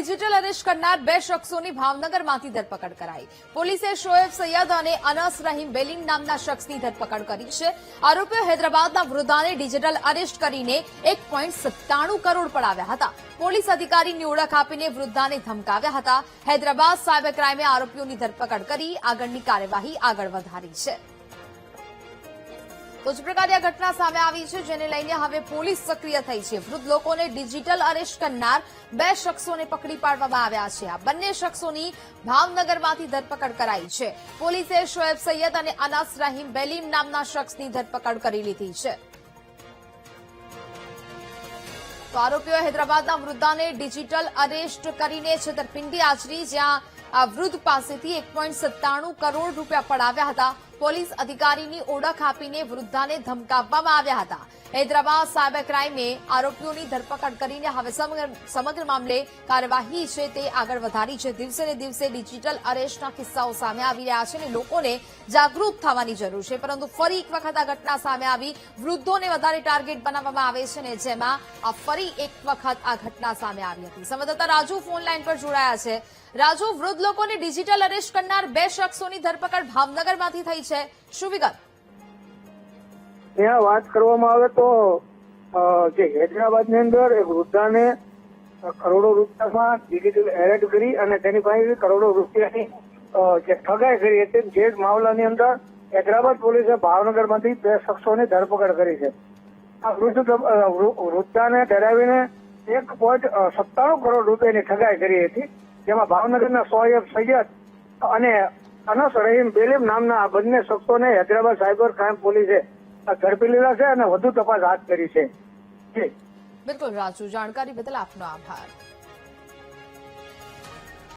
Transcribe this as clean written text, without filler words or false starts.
Digital arrest કરનાર 2 શખ્સોની ભાવનગરમાંથી ધરપકડ કરાઈ। પોલીસે શોએબ સૈયદ અને અનસ રહીમ બેલીમ નામના શખ્સની ધરપકડ કરી છે। આરોપીઓ હૈદરાબાદના વૃદ્ધાને ડિજિટલ અરેસ્ટ કરીને 1.97 કરોડ પડાવ્યા હતા। પોલીસ અધિકારીની ઓળખ આપીને વૃદ્ધાને ધમકાવ્યા હતા। હૈદરાબાદ સાયબર ક્રાઇમે આરોપીઓની ધરપકડ કરી આગળની કાર્યવાહી આગળ વધારી છે। તો જ પ્રકારે આ ઘટના સામે આવી છે, જેને લઈને હવે પોલીસ સક્રિય થઈ છે। વૃદ્ધ લોકોને ડિજિટલ અરેસ્ટ કરનાર 2 શખ્સોને પકડી પાડવામાં આવ્યા છે। આ બંને શખ્સોની ભાવનગરમાંથી ધરપકડ કરાઈ છે। પોલીસે શોએબ સૈયદ અને અનસ રહીમ બેલીમ નામના શખ્સની ધરપકડ કરી લીધી છે। તો આરોપીઓએ હૈદરાબાદના વૃદ્ધાને ડિજિટલ અરેસ્ટ કરીને છેતરપિંડી આચરી, જ્યાં આ વૃદ્ધ પાસેથી 1.97 કરોડ રૂપિયા પડાવ્યા હતા। પોલીસ અધિકારીની ઓળખ આપીને વૃદ્ધાને ધમકાવવામાં આવ્યા હતા। હૈદરાબાદ સાયબર ક્રાઇમે આરોપીઓની ધરપકડ કરીને હવે સમગ્ર મામલે કાર્યવાહી છે તે આગળ વધારી છે। દિવસે ને દિવસે ડિજિટલ અરેસ્ટના કિસ્સાઓ સામે આવી રહ્યા છે અને લોકોને જાગૃત થવાની જરૂર છે, પરંતુ ફરી એક વખત આ ઘટના સામે આવી। વૃદ્ધોને વધારે ટાર્ગેટ બનાવવામાં આવે છે ને જેમાં આ ફરી એક વખત આ ઘટના સામે આવી હતી। સંવાદદાતા રાજુ ફોન લાઈન પર જોડાયા છે। રાજુ, વૃદ્ધ લોકોને ડિજિટલ અરેસ્ટ કરનાર 2 શખ્સોની ધરપકડ ભાવનગરમાંથી થઈ છે, શું વિગત? ત્યાં વાત કરવામાં આવે તો જે હૈદરાબાદની અંદર એક વૃદ્ધાને કરોડો રૂપિયામાં ડિજિટલ એરેસ્ટ કરી અને તેની પાસે કરોડો રૂપિયાની જે ઠગાઈ કરી હતી, જે મામલાની અંદર હૈદરાબાદ પોલીસે ભાવનગરમાંથી 2 શખ્સોની ધરપકડ કરી છે। આ વૃદ્ધાને ડરાવીને 1.97 કરોડ રૂપિયાની ઠગાઈ કરી હતી, જેમાં ભાવનગરના શોએબ સૈયદ અને અનસ રહીમ બેલીમ નામના આ બંને શખ્સોને હૈદરાબાદ સાયબર ક્રાઇમ પોલીસે ઝડપી લીધા છે અને વધુ તપાસ હાથ ધરી છે। બિલકુલ રાજુ, જાણકારી બદલ આપનો આભાર।